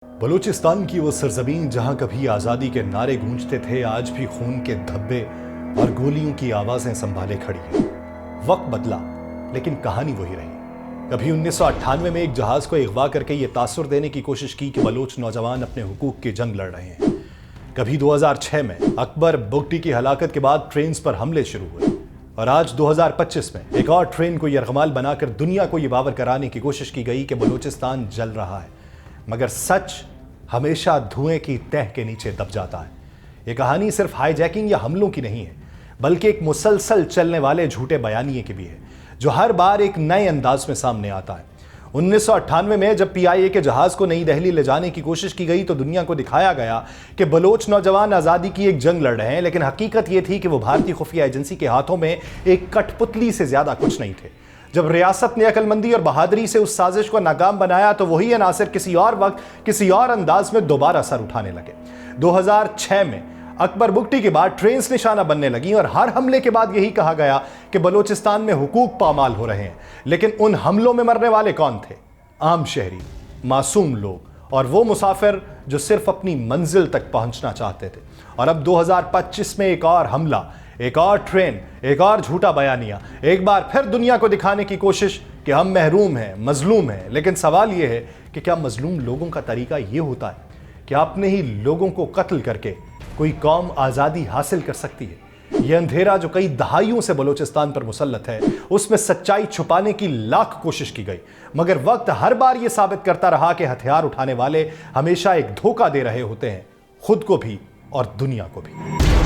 बलूचिस्तान की वो सरजमीन जहां कभी आज़ादी के नारे गूंजते थे, आज भी खून के धब्बे और गोलियों की आवाज़ें संभाले खड़ी है। वक्त बदला लेकिन कहानी वही रही। कभी 1998 में एक जहाज़ को अगवा करके ये तासुर देने की कोशिश की कि बलोच नौजवान अपने हुकूक की जंग लड़ रहे हैं। कभी 2006 में अकबर बुगटी की हलाकत के बाद ट्रेन पर हमले शुरू हुए, और आज 2025 में एक और ट्रेन को यरगमाल बनाकर दुनिया को ये बावर कराने की कोशिश की गई कि बलूचिस्तान जल रहा है, मगर सच हमेशा धुएं की तह के नीचे दब जाता है। ये कहानी सिर्फ हाईजैकिंग या हमलों की नहीं है, बल्कि एक मुसलसल चलने वाले झूठे बयानिए की भी है, जो हर बार एक नए अंदाज में सामने आता है। 1998 में जब PIA के जहाज को नई दिल्ली ले जाने की कोशिश की गई तो दुनिया को दिखाया गया कि बलोच नौजवान आज़ादी की एक जंग लड़ रहे हैं, लेकिन हकीकत ये थी कि वो भारतीय खुफिया एजेंसी के हाथों में एक कठपुतली से ज्यादा कुछ नहीं थे। जब रियासत ने अक्लमंदी और बहादुरी से उस साजिश को नाकाम बनाया तो वही अनासिर किसी और वक्त किसी और अंदाज में दोबारा सर उठाने लगे। 2006 में अकबर बुगटी के बाद ट्रेन निशाना बनने लगी और हर हमले के बाद यही कहा गया कि बलूचिस्तान में हुकूक पामाल हो रहे हैं, लेकिन उन हमलों में मरने वाले कौन थे? आम शहरी, मासूम लोग और वो मुसाफिर जो सिर्फ अपनी मंजिल तक पहुंचना चाहते थे। और अब 2025 में एक और हमला, एक और ट्रेन, एक और झूठा बयानिया, एक बार फिर दुनिया को दिखाने की कोशिश कि हम महरूम हैं, मजलूम हैं। लेकिन सवाल यह है कि क्या मजलूम लोगों का तरीका यह होता है कि अपने ही लोगों को कत्ल करके कोई कौम आज़ादी हासिल कर सकती है? यह अंधेरा जो कई दहाइयों से बलूचिस्तान पर मुसल्लत है, उसमें सच्चाई छुपाने की लाख कोशिश की गई, मगर वक्त हर बार यह साबित करता रहा कि हथियार उठाने वाले हमेशा एक धोखा दे रहे होते हैं, खुद को भी और दुनिया को भी।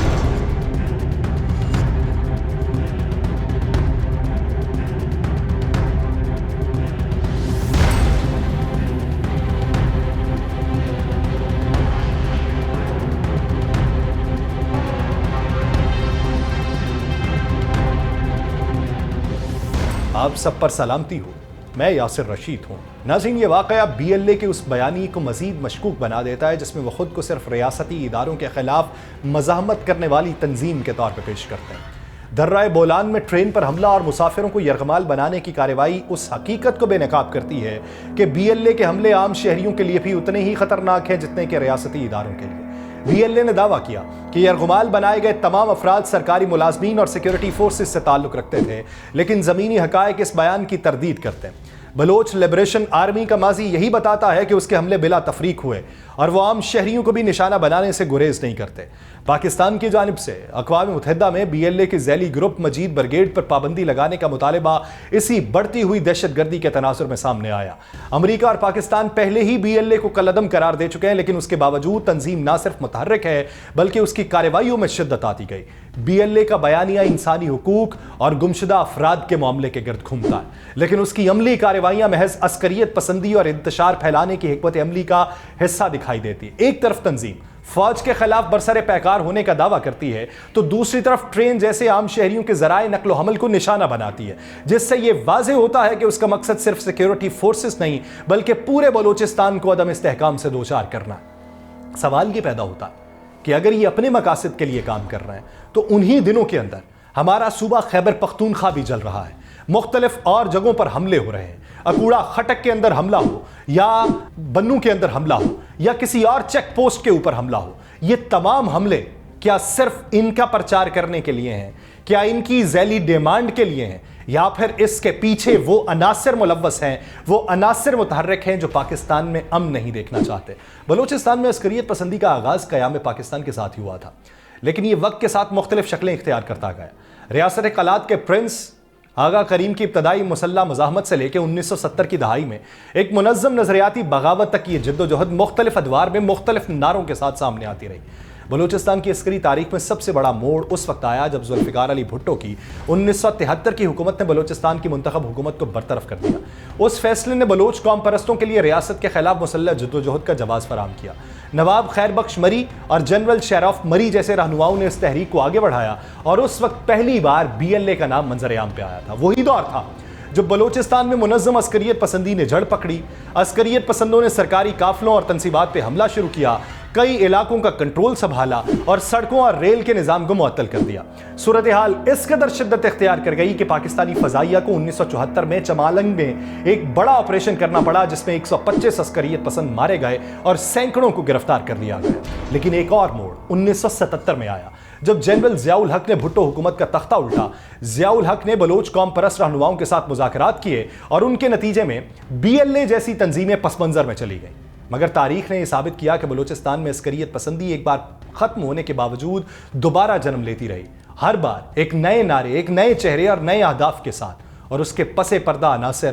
आप सब पर सलामती हो, मैं यासिर रशीद हूँ। नाज़रीन, ये वाक़या BLA के उस बयानी को मज़ीद मशकूक बना देता है जिसमें वो खुद को सिर्फ रियासती इदारों के खिलाफ मज़ाहमत करने वाली तंजीम के तौर पर पेश करते हैं। दर्राए बोलान में ट्रेन पर हमला और मुसाफिरों को यरगमाल बनाने की कार्रवाई उस हकीकत को बेनकाब करती है कि BLA के हमले आम शहरियों के लिए भी उतने ही खतरनाक हैं जितने के रियासती इदारों के लिए। BLA ने दावा किया कि यरगमाल बनाए गए तमाम अफराद सरकारी मुलाजमीन और सिक्योरिटी फोर्सेस से ताल्लुक रखते थे, लेकिन ज़मीनी हकायक इस बयान की तरदीद करते हैं। बलोच लिबरेशन आर्मी का माजी यही बताता है कि उसके हमले बिला तफरीक हुए और वो आम शहरियों को भी निशाना बनाने से गुरेज नहीं करते। पाकिस्तान की जानिब से अक़वाम मुत्तहिदा में BLA के ज़ैली ग्रुप मजीद ब्रिगेड पर पाबंदी लगाने का मुतालबा इसी बढ़ती हुई दहशतगर्दी के तनाजुर में सामने आया। अमरीका और पाकिस्तान पहले ही BLA को कलअदम करार दे चुके हैं, लेकिन उसके बावजूद तंजीम ना सिर्फ मुतहर्रिक है बल्कि उसकी कार्रवाइयों में शिद्दत आती गई। BLA का बयानिया इंसानी हुकूक और गुमशुदा अफराद के मामले के गिर्द घूमता है, लेकिन उसकी अमली कार्रवाइयां महज अस्करियत पसंदी और इंतशार फैलाने की हिकमत अमली का हिस्सा दिखाई देती है। एक तरफ तंजीम फौज के खिलाफ बरसरे पैकार होने का दावा करती है तो दूसरी तरफ ट्रेन जैसे आम शहरियों के जराए नकलो हमल को निशाना बनाती है, जिससे यह वाज़े होता है कि उसका मकसद सिर्फ सिक्योरिटी फोर्सेस नहीं बल्कि पूरे बलूचिस्तान को अदम इस्तेहकाम से दोचार करना है। सवाल यह पैदा होता है कि अगर ये अपने मकासद के लिए काम कर रहे हैं तो उन्हीं दिनों के अंदर हमारा सूबा खैबर पख्तूनख्वा भी जल रहा है, मुख्तलिफ और जगहों पर हमले हो रहे हैं। अकूड़ा खटक के अंदर हमला हो या बन्नू के अंदर हमला हो या किसी और चेक पोस्ट के ऊपर हमला हो, ये तमाम हमले क्या सिर्फ इनका प्रचार करने के लिए हैं? क्या इनकी ज़ैली डिमांड के लिए हैं? या फिर इसके पीछे वो अनासिर मुलव्वस हैं, वो अनासिर मुतहर्रिक हैं जो पाकिस्तान में अमन नहीं देखना चाहते? बलूचिस्तान में अस्करियत पसंदी का आगाज़ क़याम पाकिस्तान के साथ ही हुआ था, लेकिन ये वक्त के साथ मुख्तलिफ शक्लें इख्तियार करता गया। रियासत कलात के प्रिंस आगा करीम की इब्तदाई मुसल्ला मज़ाहमत से लेकर 1970 की दहाई में एक मुनज़्ज़म नज़रियाती बगावत तक ये जद्दोजहद मुख्तलिफ अदवार में मुख्तलिफ नारों के साथ सामने आती रही। बलूचिस्तान की अस्करी तारीख में सबसे बड़ा मोड़ उस वक्त आया जब जुल्फ़िकार अली भुट्टो की 1973 की हुकूमत ने बलूचिस्तान की मुंतखब हुकूमत को बरतरफ कर दिया। उस फैसले ने बलोच कौम परस्तों के लिए रियासत के खिलाफ मुसल्लह जद्दोजहद का जवाज़ फराहम किया। नवाब खैर बख्श मरी और जनरल शेरॉफ मरी जैसे रहनुमाओं ने इस तहरीक को आगे बढ़ाया और उस वक्त पहली बार BLA का नाम मंजर आम पे आया था। वही दौर था जब बलूचिस्तान में मुनज़्ज़म अस्करियत पसंदी ने जड़ पकड़ी। अस्करियत पसंदों ने सरकारी काफिलों और तंसीबात पे हमला शुरू किया। کئی علاقوں کا کنٹرول سنبھالا اور سڑکوں اور ریل کے نظام کو معطل کر دیا۔ صورتحال اس قدر شدت اختیار کر گئی کہ پاکستانی فضائیہ کو 1974 میں چمالنگ میں ایک بڑا آپریشن کرنا پڑا، جس میں 125 عسکریت پسند مارے گئے اور سینکڑوں کو گرفتار کر لیا گیا۔ لیکن ایک اور موڑ 1977 میں آیا، جب جنرل ضیاء الحق نے بھٹو حکومت کا تختہ الٹا۔ ضیاء الحق نے بلوچ قوم پرست رہنماؤں کے ساتھ مذاکرات کیے اور ان کے نتیجے میں BLA جیسی تنظیمیں پس منظر میں چلی گئیں۔ مگر تاریخ نے یہ ثابت کیا کہ بلوچستان میں عسکریت پسندی ایک بار ختم ہونے کے باوجود دوبارہ جنم لیتی رہی، ہر بار ایک نئے نعرے، ایک نئے چہرے اور نئے اہداف کے ساتھ، اور اس کے پس پردہ عناصر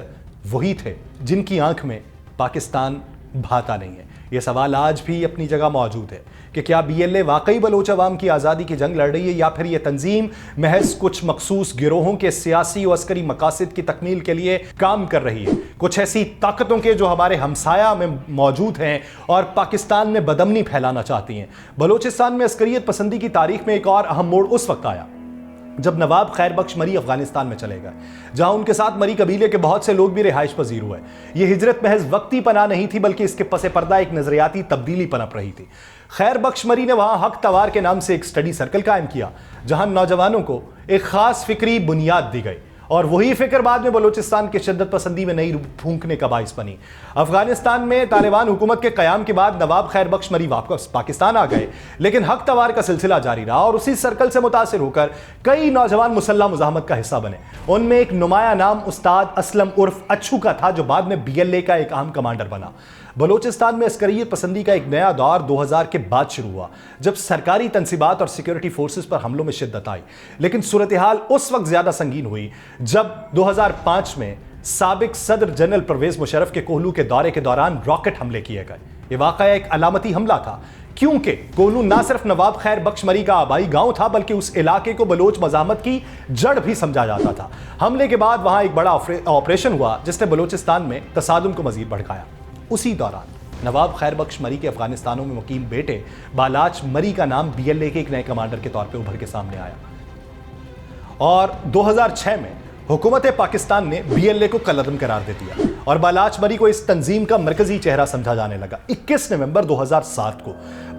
وہی تھے جن کی آنکھ میں پاکستان بھاتا نہیں ہے۔ یہ سوال آج بھی اپنی جگہ موجود ہے کہ کیا BLA واقعی بلوچ عوام کی آزادی کی جنگ لڑ رہی ہے، یا پھر یہ تنظیم محض کچھ مخصوص گروہوں کے سیاسی و عسکری مقاصد کی تکمیل کے لیے کام کر رہی ہے، کچھ ایسی طاقتوں کے جو ہمارے ہمسایہ میں موجود ہیں اور پاکستان میں بدامنی پھیلانا چاہتی ہیں۔ بلوچستان میں عسکریت پسندی کی تاریخ میں ایک اور اہم موڑ اس وقت آیا جب نواب خیر بخش مری افغانستان میں چلے گئے، جہاں ان کے ساتھ مری قبیلے کے بہت سے لوگ بھی رہائش پذیر ہوئے۔ یہ ہجرت محض وقتی پناہ نہیں تھی، بلکہ اس کے پس پردہ ایک نظریاتی تبدیلی پنپ رہی تھی۔ خیر بخش مری نے وہاں حق توار کے نام سے ایک سٹڈی سرکل قائم کیا، جہاں نوجوانوں کو ایک خاص فکری بنیاد دی گئی، اور وہی فکر بعد میں بلوچستان کے شدت پسندی میں نئی پھونکنے کا باعث بنی۔ افغانستان میں طالبان حکومت کے قیام کے بعد نواب خیر بخش مری واپس پاکستان آ گئے، لیکن حق توار کا سلسلہ جاری رہا، اور اسی سرکل سے متاثر ہو کر کئی نوجوان مسلح مزاحمت کا حصہ بنے۔ ان میں ایک نمایاں نام استاد اسلم عرف اچھو کا تھا، جو بعد میں BLA کا ایک اہم کمانڈر بنا۔ بلوچستان میں عسکریت پسندی کا ایک نیا دور 2000 کے بعد شروع ہوا، جب سرکاری تنصیبات اور سیکیورٹی فورسز پر حملوں میں شدت آئی۔ لیکن صورتحال اس وقت زیادہ سنگین ہوئی جب 2005 میں سابق صدر جنرل پرویز مشرف کے کوہلو کے دورے کے دوران راکٹ حملے کیے گئے۔ یہ واقعہ ایک علامتی حملہ تھا، کیونکہ کوہلو نہ صرف نواب خیر بخش مری کا آبائی گاؤں تھا، بلکہ اس علاقے کو بلوچ مزاحمت کی جڑ بھی سمجھا جاتا تھا۔ حملے کے بعد وہاں ایک بڑا آپریشن ہوا، جس نے بلوچستان میں تصادم کو مزید بھڑکایا۔ اسی دوران نواب خیر بخش مری کے افغانستانوں میں مقیم بیٹے بالاچ مری کا نام BLA کے ایک نئے کمانڈر کے طور پہ ابھر کے سامنے آیا، اور 2006 میں حکومت پاکستان نے BLA کو کالعدم قرار دے دیا اور بالاچ مری کو اس تنظیم کا مرکزی چہرہ سمجھا جانے لگا۔ 21 نومبر 2007 کو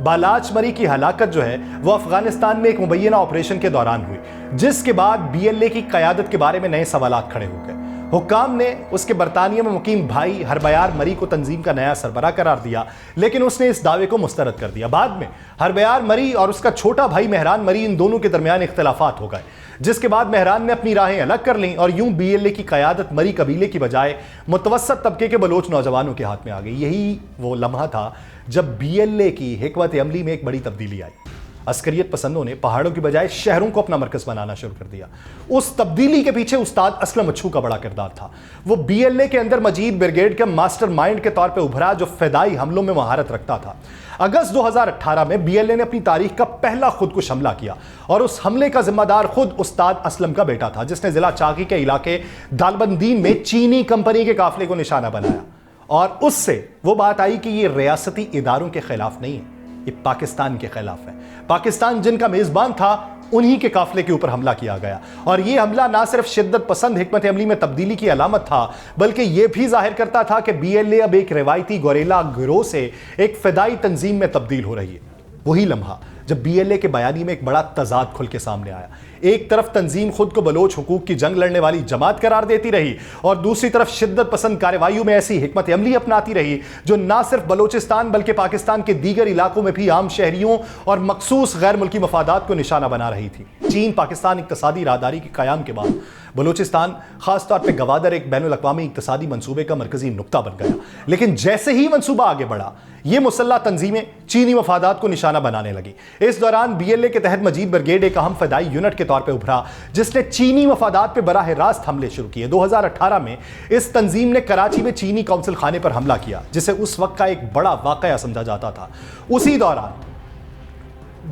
بالاچ مری کی ہلاکت جو ہے وہ افغانستان میں ایک مبینہ آپریشن کے دوران ہوئی، جس کے بعد BLA کی قیادت کے بارے میں نئے سوالات کھڑے ہو گئے۔ حکام نے اس کے برطانیہ میں مقیم بھائی ہربیار مری کو تنظیم کا نیا سربراہ قرار دیا، لیکن اس نے اس دعوے کو مسترد کر دیا۔ بعد میں ہربیار مری اور اس کا چھوٹا بھائی مہران مری، ان دونوں کے درمیان اختلافات ہو گئے، جس کے بعد مہران نے اپنی راہیں الگ کر لیں، اور یوں BLA کی قیادت مری قبیلے کی بجائے متوسط طبقے کے بلوچ نوجوانوں کے ہاتھ میں آ گئی۔ یہی وہ لمحہ تھا جب BLA کی حکمت عملی میں ایک بڑی تبدیلی آئی۔ عسکریت پسندوں نے پہاڑوں کی بجائے شہروں کو اپنا مرکز بنانا شروع کر دیا۔ اس تبدیلی کے پیچھے استاد اسلم اچھو کا بڑا کردار تھا۔ وہ BLA کے اندر مجید بریگیڈ کے ماسٹر مائنڈ کے طور پہ ابھرا، جو فدائی حملوں میں مہارت رکھتا تھا۔ اگست 2018 میں BLA نے اپنی تاریخ کا پہلا خودکش حملہ کیا، اور اس حملے کا ذمہ دار خود استاد اسلم کا بیٹا تھا، جس نے ضلع چاکی کے علاقے دالبندین میں چینی کمپنی کے قافلے کو نشانہ بنایا۔ اور اس سے وہ بات آئی کہ یہ ریاستی اداروں کے خلاف نہیں ہے، یہ پاکستان کے خلاف ہے۔ پاکستان جن کا میزبان تھا، انہی کے قافلے کے اوپر حملہ کیا گیا، اور یہ حملہ نہ صرف شدت پسند حکمت عملی میں تبدیلی کی علامت تھا، بلکہ یہ بھی ظاہر کرتا تھا کہ BLA اب ایک روایتی گوریلا گروہ سے ایک فدائی تنظیم میں تبدیل ہو رہی ہے۔ وہی لمحہ جب BLA کے بیانی میں ایک بڑا تضاد کھل کے سامنے آیا۔ ایک طرف تنظیم خود کو بلوچ حقوق کی جنگ لڑنے والی جماعت قرار دیتی رہی، اور دوسری طرف شدت پسند کارروائیوں میں ایسی حکمت عملی اپناتی رہی جو نہ صرف بلوچستان بلکہ پاکستان کے دیگر علاقوں میں بھی عام شہریوں اور مخصوص غیر ملکی مفادات کو نشانہ بنا رہی تھی۔ چین پاکستان اقتصادی راہداری کے قیام کے بعد بلوچستان خاص طور پہ گوادر ایک بین الاقوامی اقتصادی منصوبے کا مرکزی نقطہ بن گیا، لیکن جیسے ہی منصوبہ آگے بڑھا، یہ مسلح تنظیمیں چینی مفادات کو نشانہ بنانے لگی۔ اس دوران BLA کے تحت مجید بریگیڈ ایک اہم فدائی یونٹ کے طور پہ ابھرا، جس نے چینی مفادات پہ براہ راست حملے شروع کیے۔ 2018 میں اس تنظیم نے کراچی میں چینی کونسل خانے پر حملہ کیا، جسے اس وقت کا ایک بڑا واقعہ سمجھا جاتا تھا۔ اسی دوران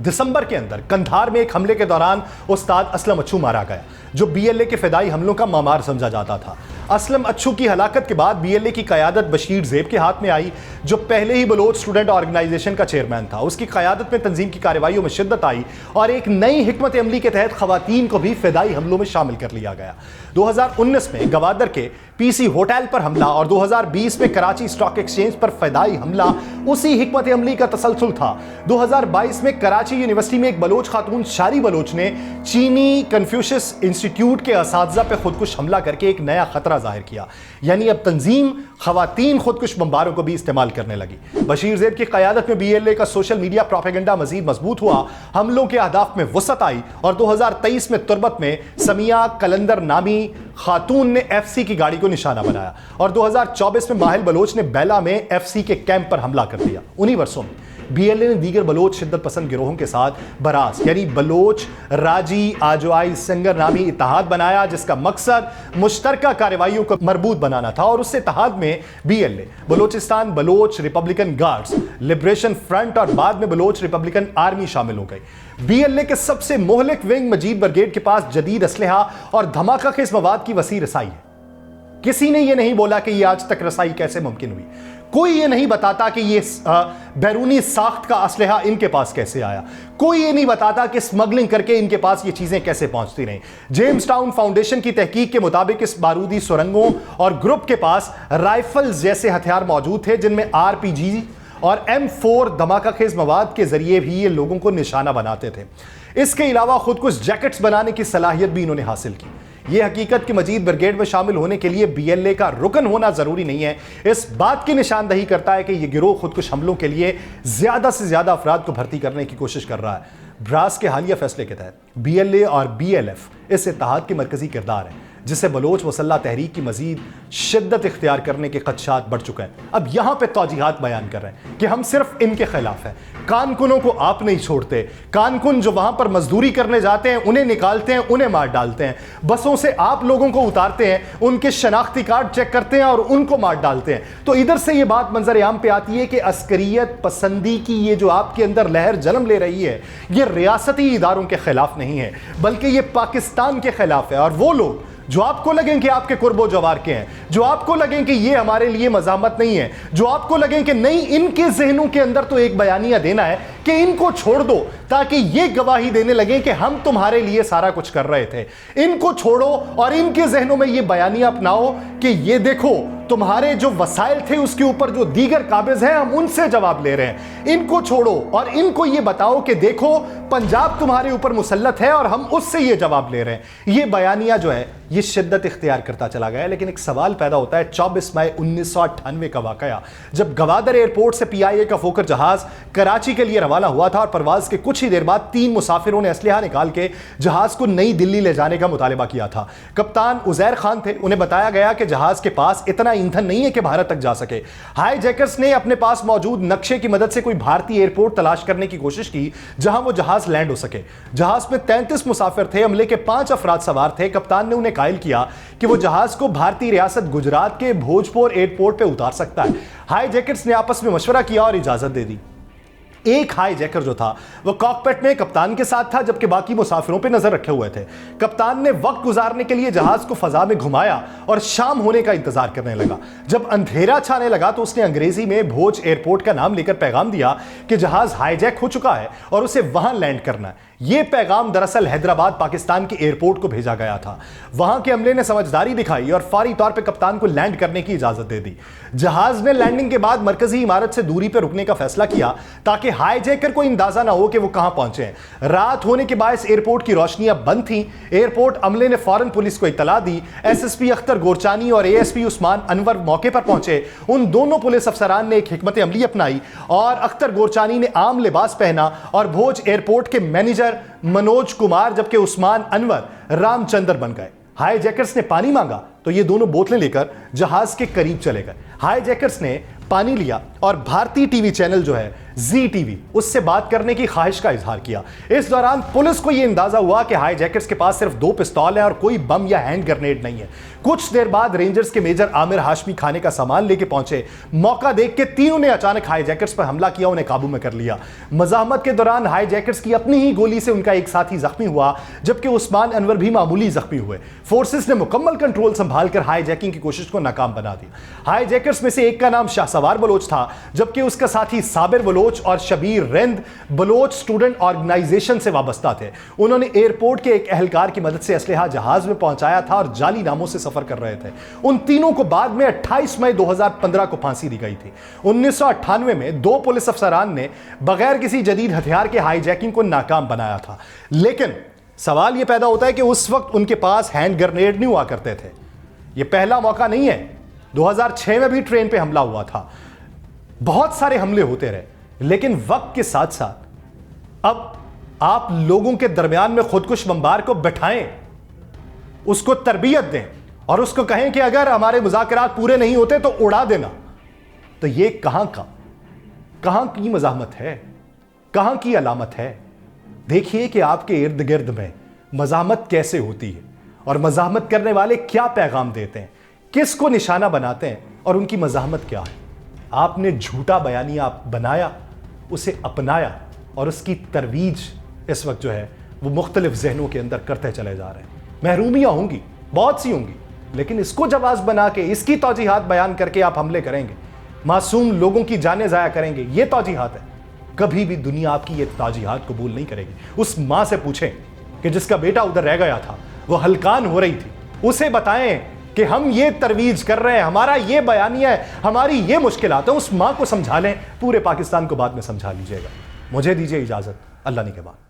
دسمبر کے اندر کندھار میں ایک حملے کے دوران استاد اسلم اچھو مارا گیا، जो BLA के फिदाई हमलों का मामार समझा जाता था। असलम अच्छू की हलाकत के बाद BLA की क़यादत बशीर ज़ेब के हाथ में आई, जो पहले ही बलोच स्टूडेंट ऑर्गेनाइजेशन का चेयरमैन था। उसकी क़यादत में तंजीम की कार्रवाइयों में शिद्दत आई और एक नई हिकमत अमली के तहत ख़वातीन को भी फिदाई हमलों में शामिल कर लिया गया। 2019 में गवादर के PC होटल पर हमला और 2020 में कराची स्टॉक एक्सचेंज पर फिदाई हमला उसी हिकमत अमली का तसलसल था। 2022 में कराची यूनिवर्सिटी में एक बलोच खातून शारी बलोच ने चीनी कन्फ्यूशियस इंस्टीट्यूट के असातिज़ा पे खुदकुश हमला करके एक नया खतरा जाहिर किया। यानी अब तंजीम खवातीन खुदकुश बम्बारों को भी इस्तेमाल करने लगी। बशीर ज़ेब की क़यादत में BLA का सोशल मीडिया प्रोपेगेंडा मजीद मजबूत हुआ, हमलों के अहदाफ में वसअत आई और 2023 में तुरबत में समिया कलंदर नामी खातून ने FC की गाड़ी को निशाना बनाया और 2024 में माहिल बलोच ने बेला में FC के कैंप पर हमला कर दिया। उन्हीं वर्षों में BLA ने दीगर बलोच शिद्दत पसंद गिरोहों के साथ बरास यानी बलोच राजी आजवाई संगर नामी इत्तेहाद बनाया, जिसका मकसद मुश्तरका कार्रवाइयों को मरबूत बनाना था। और उस इत्तेहाद में BLA, Balochistan Baloch Republican Guards, Liberation Front और बाद में बलोच रिपब्लिकन आर्मी शामिल हो गई। BLA के सबसे मोहलिक विंग मजीद ब्रिगेड के पास जदीद असलहा और धमाका खेज मवाद की वसी रसाई है। किसी ने यह नहीं बोला कि यह आज तक रसाई कैसे मुमकिन हुई। कोई ये नहीं बताता कि ये बैरूनी साख्त का असलहा इनके पास कैसे आया। कोई ये नहीं बताता कि स्मगलिंग करके इनके पास ये चीजें कैसे पहुंचती रहीं। जेम्स टाउन फाउंडेशन की तहकीक के मुताबिक इस बारूदी सुरंगों और ग्रुप के पास राइफल्स जैसे हथियार मौजूद थे, जिनमें RPG और M4 धमाका खेज मवाद के जरिए भी ये लोगों को निशाना बनाते थे। इसके अलावा खुद कुछ जैकेट्स बनाने की सलाहियत भी इन्होंने हासिल की। यह हकीकत कि मजीद ब्रिगेड में शामिल होने के लिए BLA का रुकन होना जरूरी नहीं है, इस बात की निशानदही करता है कि यह गिरोह खुदकुश हमलों के लिए ज्यादा से ज्यादा अफराद को भर्ती करने की कोशिश कर रहा है। ब्रास के हालिया फैसले के तहत BLA और BLF इस इत्तेहाद के मरकजी किरदार हैं, जिससे बलोच मुसल्ला तहरीक की मजीद शिद्दत इख्तियार करने के खदशात बढ़ चुके हैं। अब यहां पे तौजीहात बयान कर रहे हैं कि हम सिर्फ इनके खिलाफ हैं। कानकुनों को आप नहीं छोड़ते। कानकुन जो वहां पर मजदूरी करने जाते हैं उन्हें निकालते हैं, उन्हें मार डालते हैं। बसों से आप लोगों को उतारते हैं, उनके शनाख्ती कार्ड चेक करते हैं और उनको मार डालते हैं। तो इधर से ये बात मंजर आम पे आती है कि अस्करियत पसंदी की ये जो आपके अंदर लहर जन्म ले रही है, ये रियासती इदारों के खिलाफ नहीं है, बल्कि ये पाकिस्तान के खिलाफ है। और वो लोग जो आपको लगें कि आपके कुर्बो जवार के हैं, जो आपको लगें कि ये हमारे लिए मज़ामत नहीं है, जो आपको लगें कि नहीं, इनके जहनों के अंदर तो एक बयानिया देना है कि इनको छोड़ दो ताकि ये गवाही देने लगे कि हम तुम्हारे लिए सारा कुछ कर रहे थे। इनको छोड़ो और इनके जहनों में ये बयानिया अपनाओ कि ये देखो तुम्हारे जो वसाइल थे उसके ऊपर जो दीगर काबिज हैं हम उनसे जवाब ले रहे हैं। इनको छोड़ो और इनको ये बताओ कि देखो पंजाब तुम्हारे ऊपर मुसल्लत है और हम उससे ये जवाब ले रहे हैं। ये बयानिया जो है ये शिद्दत इख्तियार करता चला गया। लेकिन एक सवाल पैदा होता है 24 मई 1998 का वाकया, जब गवादर एयरपोर्ट से PIA का फोकर जहाज कराची के लिए रवाना हुआ था और परवाज के कुछ ही देर बाद 3 मुसाफिरों ने असलहा निकाल के जहाज को नई दिल्ली ले जाने का मुतालिबा किया था। कप्तान उजैर खान थे। उन्हें बताया गया कि जहाज के पास इतना ईंधन नहीं है कि भारत तक जा सके। हाई जैकर्स ने अपने पास मौजूद नक्शे की मदद से कोई भारतीय एयरपोर्ट तलाश करने की कोशिश की जहां वो जहाज लैंड हो सके। जहाज में 33 मुसाफिर थे। अमले के 5 अफराद सवार थे। कप्तान ने उन्हें कायल किया कि वो जहाज को भारतीय रियासत गुजरात के भोजपुर एयरपोर्ट पे उतार सकता है। हाई जैकर्स ने आपस में मशवरा किया और इजाजत दे दी। एक हाई जैकर जो था वो कॉकपिट में कप्तान के साथ था, जबकि बाकी मुसाफिरों पे नजर रखे हुए थे। कप्तान ने वक्त गुजारने के लिए जहाज को फजा में घुमाया और शाम होने का इंतजार करने लगा। जब अंधेरा छाने लगा तो उसने अंग्रेजी में भोज एयरपोर्ट का नाम लेकर पैगाम दिया कि जहाज हाईजैक हो चुका है और उसे वहां लैंड करना है। यह पैगाम दरअसल हैदराबाद पाकिस्तान के एयरपोर्ट को भेजा गया था। वहां के अमले ने समझदारी दिखाई और फौरी तौर पर कप्तान को लैंड करने की इजाजत दे दी। जहाज ने लैंडिंग के बाद मरकजी इमारत से दूरी पर रुकने का फैसला किया ताकि हाईजैकर को अंदाजा ना हो कि वो कहां पहुंचे हैं। रात होने के बायस एयरपोर्ट की रोशनियां बंद थीं। एयरपोर्ट अमले ने फौरन पुलिस को इत्तला दी। SSP अख्तर गोरचानी और ASP उस्मान अनवर मौके पर पहुंचे। उन दोनों पुलिस अफसरान ने एक हिकमत अमली अपनाई और अख्तर गोरचानी ने आम लिबास पहना और भोज एयरपोर्ट के मैनेजर मनोज कुमार, जबकि उस्मान अनवर रामचंद्र बन गए। हाई जैकर्स ने पानी मांगा तो ये दोनों बोतलें लेकर जहाज के करीब चले गए। हाई जैकर्स ने पानी लिया اور بھارتی ٹی وی چینل جو ہے زی ٹی وی اس سے بات کرنے کی خواہش کا اظہار کیا۔ اس دوران پولیس کو یہ اندازہ ہوا کہ ہائی جیکٹس کے پاس صرف 2 پستول ہیں اور کوئی بم یا ہینڈ گرنیڈ نہیں ہے۔ کچھ دیر بعد رینجرز کے میجر عامر ہاشمی کھانے کا سامان لے کے پہنچے۔ موقع دیکھ کے تینوں نے اچانک ہائی جیکٹس پر حملہ کیا، انہیں قابو میں کر لیا۔ مزاحمت کے دوران ہائی جیکٹس کی اپنی ہی گولی سے ان کا ایک ساتھی زخمی ہوا، جبکہ عثمان انور بھی معمولی زخمی ہوئے۔ فورسز نے مکمل کنٹرول سنبھال کر ہائی جیکنگ کی کوشش کو ناکام بنا دیا۔ ہائی جیکٹس میں سے ایک کا نام شاہسوار بلوچ تھا، جبکہ اس کا ساتھی صابر بلوچ اور شبیر رند بلوچ اسٹوڈنٹ آرگنائزیشن سے وابستہ تھے۔ انہوں نے ایئرپورٹ کے ایک اہلکار کی مدد سے اسلحہ جہاز میں پہنچایا تھا اور جعلی ناموں سے سفر کر رہے تھے۔ ان تینوں کو بعد میں 28 مئی 2015 کو پھانسی دی گئی تھی۔ 1998 میں 2 پولیس افسران نے بغیر کسی جدید ہتھیار کے ہائی جیکنگ کو ناکام بنایا تھا، لیکن سوال یہ پیدا ہوتا ہے کہ اس وقت ان کے پاس ہینڈ گرنیڈ نہیں ہوا کرتے تھے۔ یہ پہلا موقع نہیں ہے، 2006 میں بھی ٹرین پہ حملہ ہوا تھا، بہت سارے حملے ہوتے رہے، لیکن وقت کے ساتھ ساتھ اب آپ لوگوں کے درمیان میں خودکش بمبار کو بٹھائیں، اس کو تربیت دیں اور اس کو کہیں کہ اگر ہمارے مذاکرات پورے نہیں ہوتے تو اڑا دینا۔ تو یہ کہاں کی مزاحمت ہے، کہاں کی علامت ہے؟ دیکھیے کہ آپ کے ارد گرد میں مزاحمت کیسے ہوتی ہے اور مزاحمت کرنے والے کیا پیغام دیتے ہیں، کس کو نشانہ بناتے ہیں اور ان کی مزاحمت کیا ہے۔ آپ نے جھوٹا بیانیہ بنایا، اسے اپنایا اور اس کی ترویج اس وقت جو ہے وہ مختلف ذہنوں کے اندر کرتے چلے جا رہے ہیں۔ محرومیاں ہوں گی، بہت سی ہوں گی، لیکن اس کو جواز بنا کے اس کی توجیحات بیان کر کے آپ حملے کریں گے، معصوم لوگوں کی جانیں ضائع کریں گے، یہ توجیحات ہے۔ کبھی بھی دنیا آپ کی یہ توجیحات قبول نہیں کرے گی۔ اس ماں سے پوچھیں کہ جس کا بیٹا ادھر رہ گیا تھا، وہ ہلکان ہو رہی تھی، اسے بتائیں کہ ہم یہ ترویج کر رہے ہیں، ہمارا یہ بیانیہ ہے، ہماری یہ مشکلات ہیں، اس ماں کو سمجھا لیں، پورے پاکستان کو بعد میں سمجھا لیجئے گا۔ مجھے دیجئے اجازت، اللہ نگہبان۔